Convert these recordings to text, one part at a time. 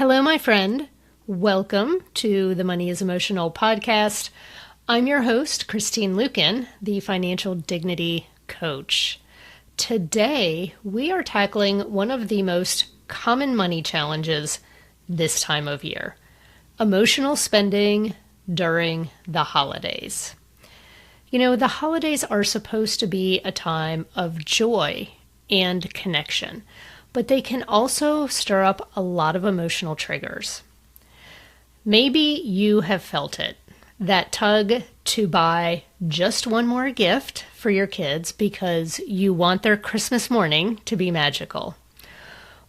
Hello, my friend. Welcome to the Money is Emotional podcast. I'm your host, Christine Luken, the financial dignity coach. Today, we are tackling one of the most common money challenges this time of year: emotional spending during the holidays. You know, the holidays are supposed to be a time of joy and connection, but they can also stir up a lot of emotional triggers. Maybe you have felt it, that tug to buy just one more gift for your kids because you want their Christmas morning to be magical.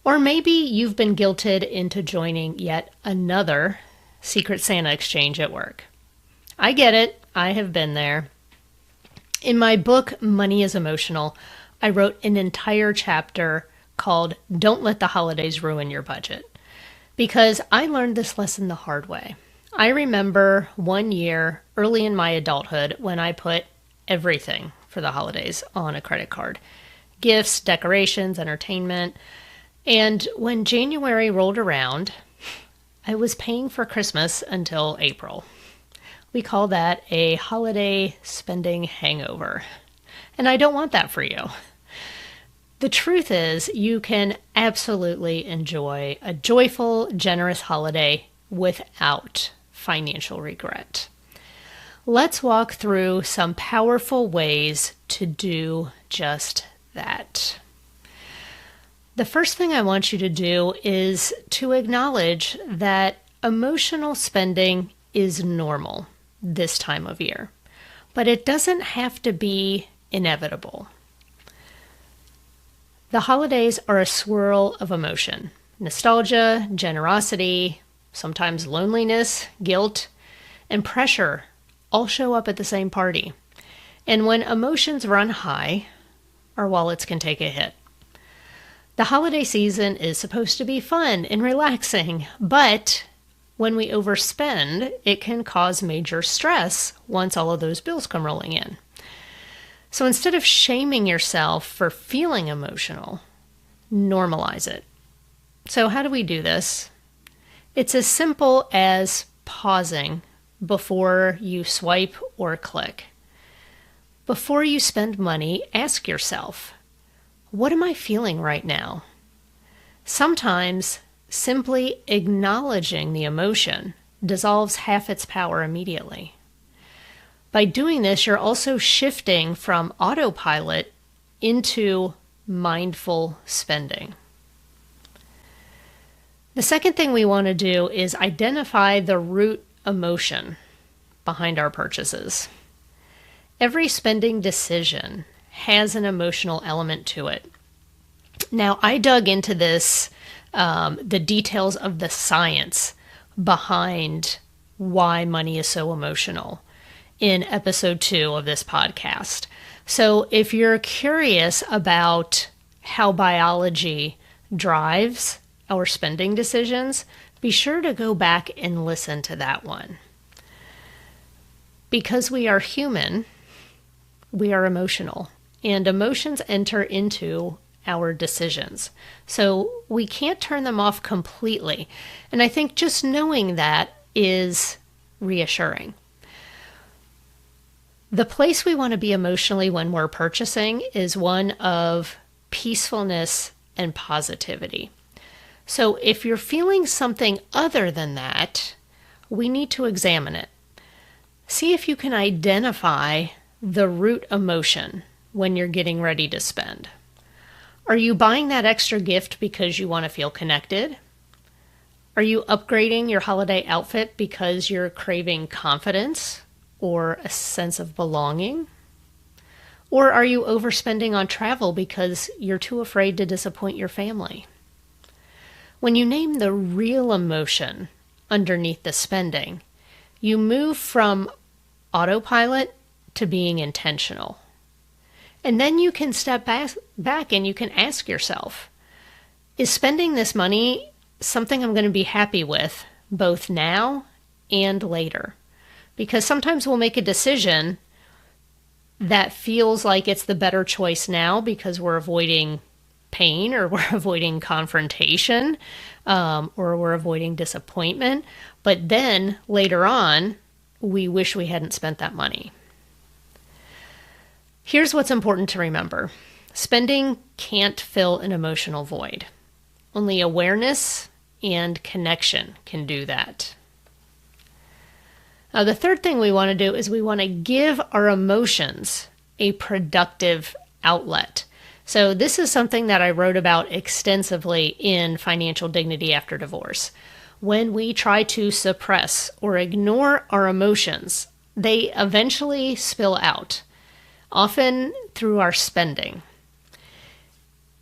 Or maybe you've been guilted into joining yet another Secret Santa exchange at work. I get it. I have been there. In my book, Money is Emotional, I wrote an entire chapter called Don't Let the Holidays Ruin Your Budget, because I learned this lesson the hard way. I remember one year early in my adulthood when I put everything for the holidays on a credit card: gifts, decorations, entertainment. And when January rolled around, I was paying for Christmas until April. We call that a holiday spending hangover. And I don't want that for you. The truth is, you can absolutely enjoy a joyful, generous holiday without financial regret. Let's walk through some powerful ways to do just that. The first thing I want you to do is to acknowledge that emotional spending is normal this time of year, but it doesn't have to be inevitable. The holidays are a swirl of emotion: nostalgia, generosity, sometimes loneliness, guilt, and pressure all show up at the same party. And when emotions run high, our wallets can take a hit. The holiday season is supposed to be fun and relaxing, but when we overspend, it can cause major stress once all of those bills come rolling in. So instead of shaming yourself for feeling emotional, normalize it. So how do we do this? It's as simple as pausing before you swipe or click. Before you spend money, ask yourself, what am I feeling right now? Sometimes simply acknowledging the emotion dissolves half its power immediately. By doing this, you're also shifting from autopilot into mindful spending. The second thing we want to do is identify the root emotion behind our purchases. Every spending decision has an emotional element to it. Now, I dug into this, the details of the science behind why money is so emotional, in episode 2 of this podcast. So if you're curious about how biology drives our spending decisions, be sure to go back and listen to that one. Because we are human, we are emotional, and emotions enter into our decisions. So we can't turn them off completely. And I think just knowing that is reassuring. The place we want to be emotionally when we're purchasing is one of peacefulness and positivity. So if you're feeling something other than that, we need to examine it. See if you can identify the root emotion when you're getting ready to spend. Are you buying that extra gift because you want to feel connected? Are you upgrading your holiday outfit because you're craving confidence or a sense of belonging? Or are you overspending on travel because you're too afraid to disappoint your family? When you name the real emotion underneath the spending, you move from autopilot to being intentional. And then you can step back and you can ask yourself, is spending this money something I'm going to be happy with both now and later? Because sometimes we'll make a decision that feels like it's the better choice now because we're avoiding pain, or we're avoiding confrontation, or we're avoiding disappointment. But then later on, we wish we hadn't spent that money. Here's what's important to remember. Spending can't fill an emotional void. Only awareness and connection can do that. Now, the third thing we want to do is we want to give our emotions a productive outlet. So this is something that I wrote about extensively in Financial Dignity After Divorce. When we try to suppress or ignore our emotions, they eventually spill out, often through our spending.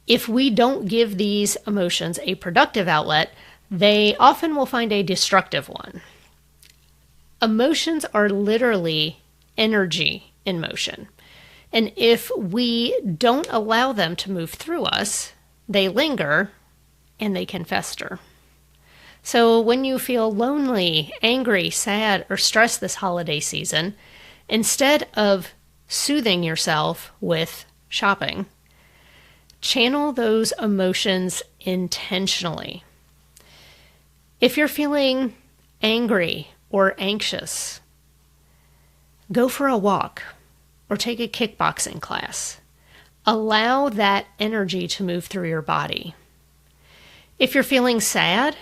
If we don't give these emotions a productive outlet, they often will find a destructive one. Emotions are literally energy in motion. And if we don't allow them to move through us, they linger and they can fester. So when you feel lonely, angry, sad, or stressed this holiday season, instead of soothing yourself with shopping, channel those emotions intentionally. If you're feeling angry or anxious, go for a walk or take a kickboxing class. Allow that energy to move through your body. If you're feeling sad,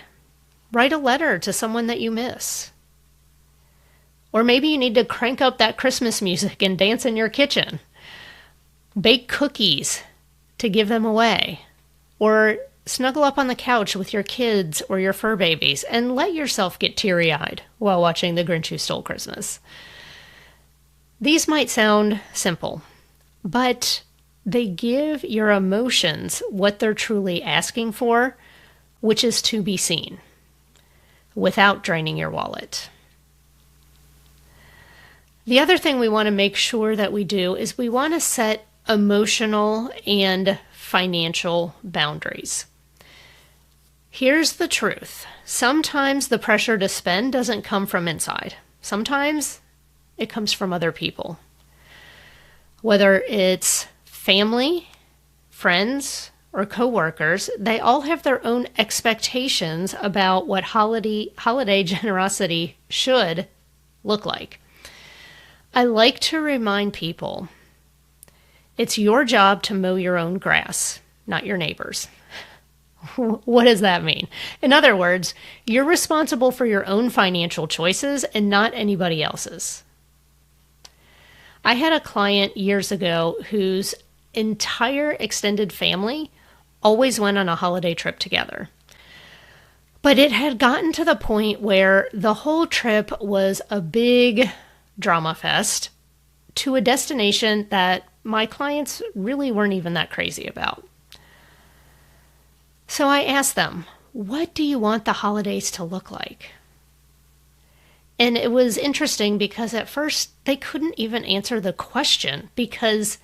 write a letter to someone that you miss. Or maybe you need to crank up that Christmas music and dance in your kitchen. Bake cookies to give them away. Or snuggle up on the couch with your kids or your fur babies and let yourself get teary-eyed while watching The Grinch Who Stole Christmas. These might sound simple, but they give your emotions what they're truly asking for, which is to be seen, without draining your wallet. The other thing we want to make sure that we do is we want to set emotional and financial boundaries. Here's the truth. Sometimes the pressure to spend doesn't come from inside. Sometimes it comes from other people. Whether it's family, friends, or coworkers, they all have their own expectations about what holiday generosity should look like. I like to remind people it's your job to mow your own grass, not your neighbor's. What does that mean? In other words, you're responsible for your own financial choices and not anybody else's. I had a client years ago whose entire extended family always went on a holiday trip together. But it had gotten to the point where the whole trip was a big drama fest to a destination that my clients really weren't even that crazy about. So I asked them, what do you want the holidays to look like? And it was interesting because at first they couldn't even answer the question because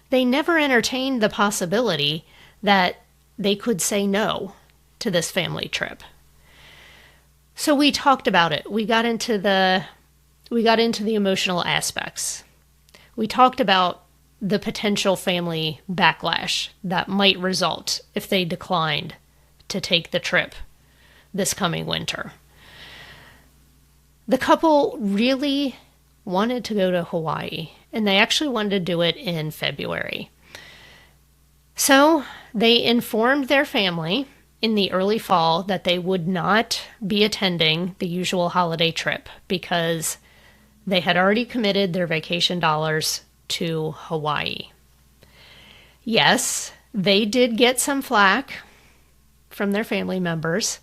they never entertained the possibility that they could say no to this family trip. So we talked about it. We got into the emotional aspects. We talked about the potential family backlash that might result if they declined to take the trip this coming winter. The couple really wanted to go to Hawaii, and they actually wanted to do it in February. So they informed their family in the early fall that they would not be attending the usual holiday trip because they had already committed their vacation dollars to Hawaii. Yes, they did get some flack from their family members,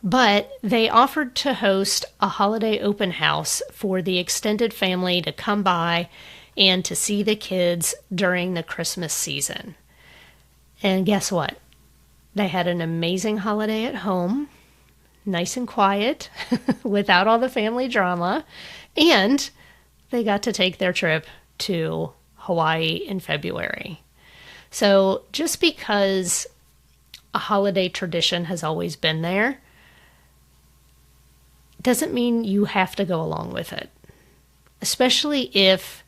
but they offered to host a holiday open house for the extended family to come by and to see the kids during the Christmas season. And guess what? They had an amazing holiday at home, nice and quiet, without all the family drama, and they got to take their trip to Hawaii in February. So just because a holiday tradition has always been there doesn't mean you have to go along with it, especially if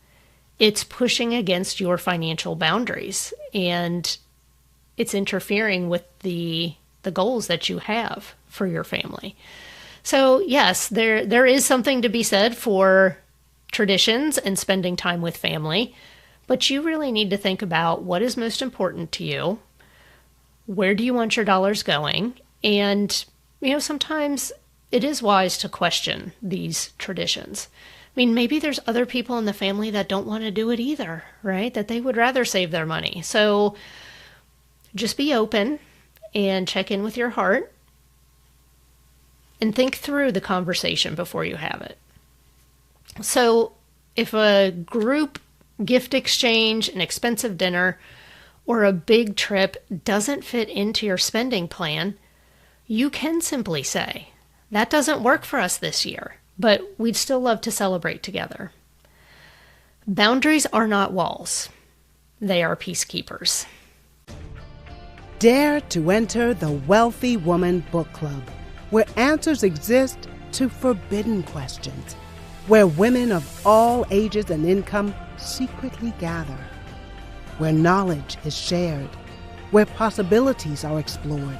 it's pushing against your financial boundaries and it's interfering with the goals that you have for your family. So yes, there is something to be said for traditions and spending time with family, but you really need to think about what is most important to you. Where do you want your dollars going? And, sometimes it is wise to question these traditions. I mean, maybe there's other people in the family that don't want to do it either, right? That they would rather save their money. So just be open and check in with your heart and think through the conversation before you have it. So if a group gift exchange, an expensive dinner, or a big trip doesn't fit into your spending plan, you can simply say, that doesn't work for us this year, but we'd still love to celebrate together. Boundaries are not walls. They are peacekeepers. Dare to enter the Wealthy Woman Book Club, where answers exist to forbidden questions, where women of all ages and income secretly gather, where knowledge is shared, where possibilities are explored,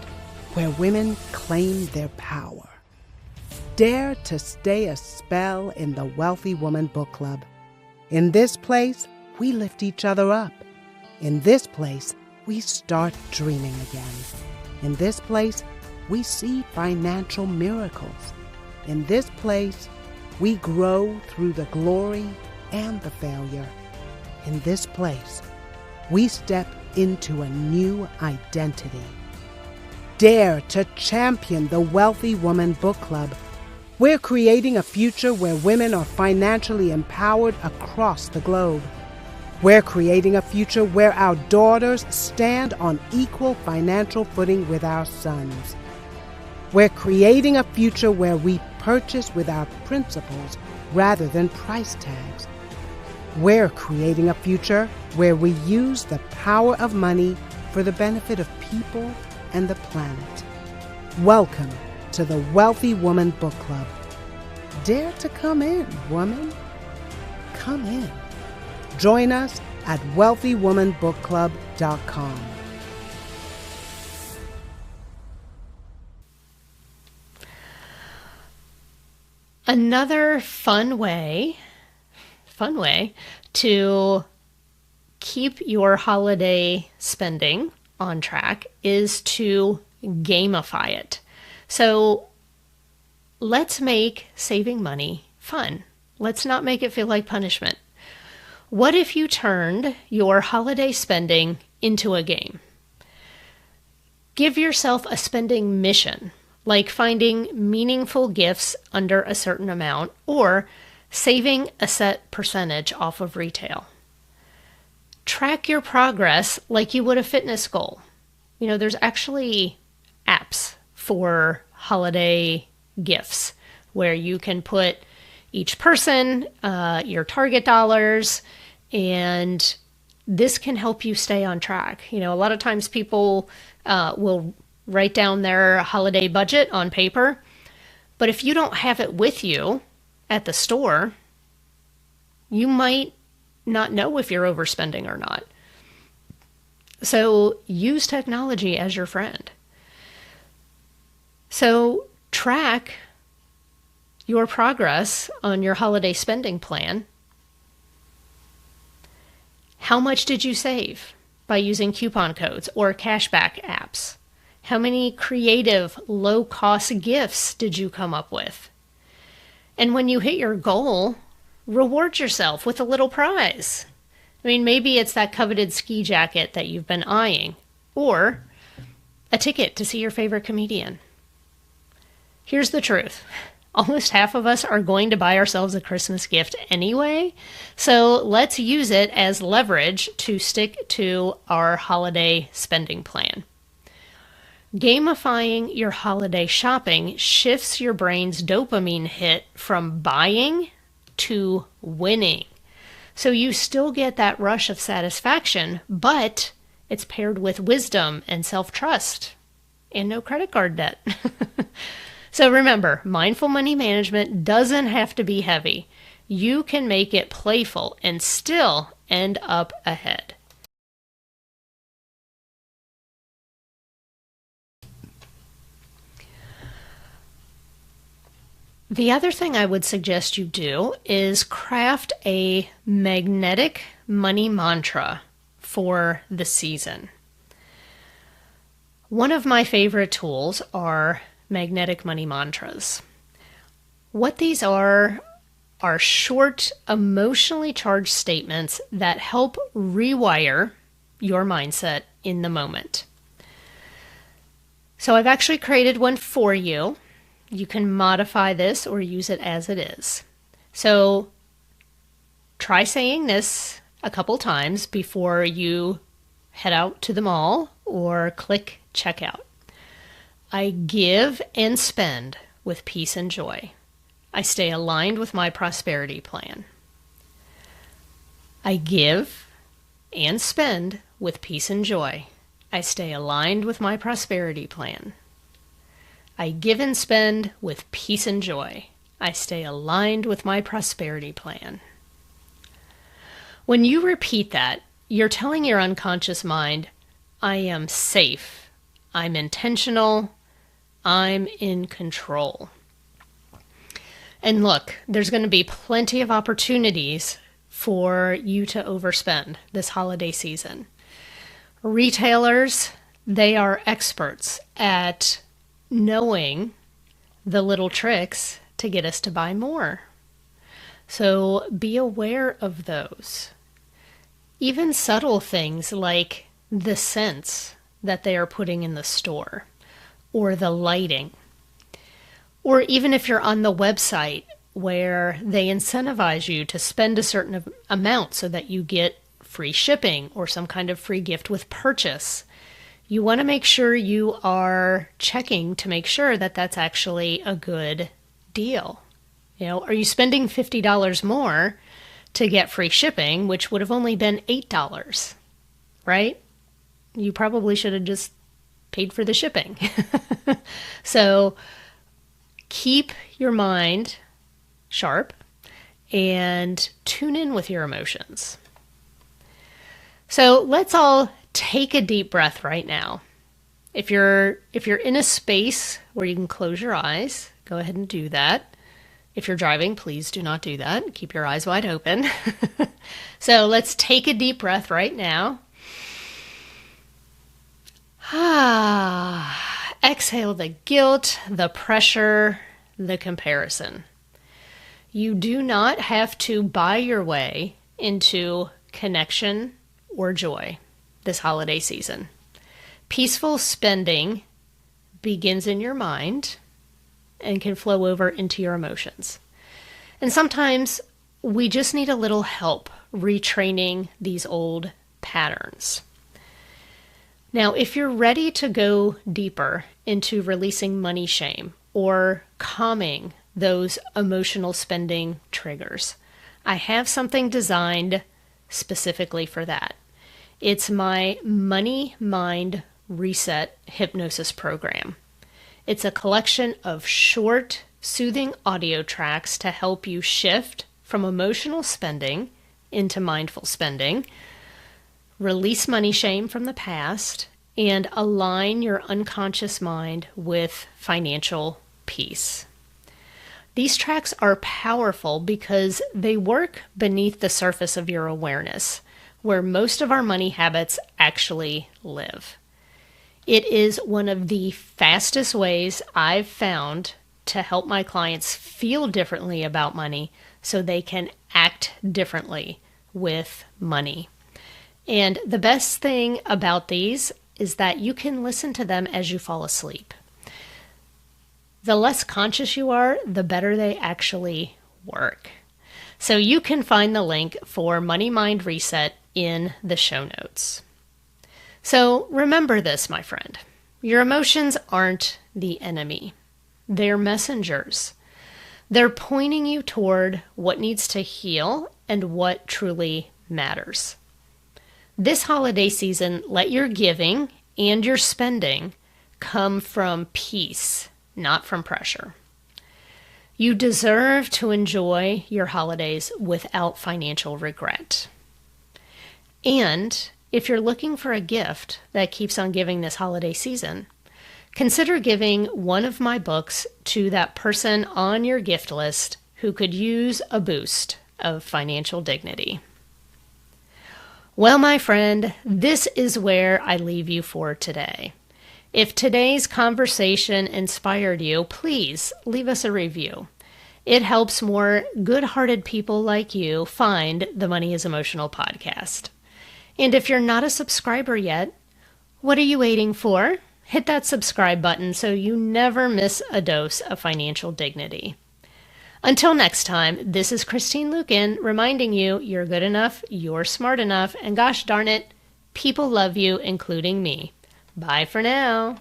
where women claim their power. Dare to stay a spell in the Wealthy Woman Book Club. In this place, we lift each other up. In this place, we start dreaming again. In this place, we see financial miracles. In this place, we grow through the glory and the failure. In this place, we step into a new identity. Dare to champion the Wealthy Woman Book Club. We're creating a future where women are financially empowered across the globe. We're creating a future where our daughters stand on equal financial footing with our sons. We're creating a future where we purchase with our principles rather than price tags. We're creating a future where we use the power of money for the benefit of people and the planet. Welcome to the Wealthy Woman Book Club. Dare to come in, woman. Come in. Join us at wealthywomanbookclub.com. Another fun way to keep your holiday spending on track is to gamify it. So let's make saving money fun. Let's not make it feel like punishment. What if you turned your holiday spending into a game? Give yourself a spending mission, like finding meaningful gifts under a certain amount or saving a set percentage off of retail. Track your progress like you would a fitness goal. There's actually apps for holiday gifts where you can put each person, your target dollars, and this can help you stay on track. A lot of times people will write down their holiday budget on paper, but if you don't have it with you at the store, you might not know if you're overspending or not. So use technology as your friend. So track your progress on your holiday spending plan. How much did you save by using coupon codes or cashback apps? How many creative, low-cost gifts did you come up with? And when you hit your goal, reward yourself with a little prize. Maybe it's that coveted ski jacket that you've been eyeing, or a ticket to see your favorite comedian. Here's the truth. Almost half of us are going to buy ourselves a Christmas gift anyway, so let's use it as leverage to stick to our holiday spending plan. Gamifying your holiday shopping shifts your brain's dopamine hit from buying to winning. So you still get that rush of satisfaction, but it's paired with wisdom and self-trust and no credit card debt. So remember, mindful money management doesn't have to be heavy. You can make it playful and still end up ahead. The other thing I would suggest you do is craft a magnetic money mantra for the season. One of my favorite tools are magnetic money mantras. What these are short, emotionally charged statements that help rewire your mindset in the moment. So I've actually created one for you. You can modify this or use it as it is. So try saying this a couple times before you head out to the mall or click checkout. I give and spend with peace and joy. I stay aligned with my prosperity plan. I give and spend with peace and joy. I stay aligned with my prosperity plan. I give and spend with peace and joy. I stay aligned with my prosperity plan. When you repeat that, you're telling your unconscious mind, I am safe, I'm intentional, I'm in control. And look, there's going to be plenty of opportunities for you to overspend this holiday season. Retailers, they are experts at knowing the little tricks to get us to buy more. So be aware of those. Even subtle things like the scents that they are putting in the store, or the lighting. Or even if you're on the website where they incentivize you to spend a certain amount so that you get free shipping or some kind of free gift with purchase, you want to make sure you are checking to make sure that that's actually a good deal. You know, are you spending $50 more to get free shipping, which would have only been $8, right? You probably should have just paid for the shipping. So keep your mind sharp and tune in with your emotions. So let's all take a deep breath right now. If you're in a space where you can close your eyes, go ahead and do that. If you're driving, please do not do that. Keep your eyes wide open. So let's take a deep breath right now. Exhale the guilt, the pressure, the comparison. You do not have to buy your way into connection or joy this holiday season. Peaceful spending begins in your mind and can flow over into your emotions. And sometimes we just need a little help retraining these old patterns. Now, if you're ready to go deeper into releasing money shame or calming those emotional spending triggers, I have something designed specifically for that. It's my Money Mind Reset Hypnosis Program. It's a collection of short, soothing audio tracks to help you shift from emotional spending into mindful spending, release money shame from the past, and align your unconscious mind with financial peace. These tracks are powerful because they work beneath the surface of your awareness, where most of our money habits actually live. It is one of the fastest ways I've found to help my clients feel differently about money so they can act differently with money. And the best thing about these is that you can listen to them as you fall asleep. The less conscious you are, the better they actually work. So you can find the link for Money Mind Reset in the show notes. So remember this, my friend. Your emotions aren't the enemy. They're messengers. They're pointing you toward what needs to heal and what truly matters. This holiday season, let your giving and your spending come from peace, not from pressure. You deserve to enjoy your holidays without financial regret. And if you're looking for a gift that keeps on giving this holiday season, consider giving one of my books to that person on your gift list who could use a boost of financial dignity. Well, my friend, this is where I leave you for today. If today's conversation inspired you, please leave us a review. It helps more good-hearted people like you find the Money is Emotional podcast. And if you're not a subscriber yet, what are you waiting for? Hit that subscribe button so you never miss a dose of financial dignity. Until next time, this is Christine Luken reminding you you're good enough, you're smart enough, and gosh darn it, people love you, including me. Bye for now.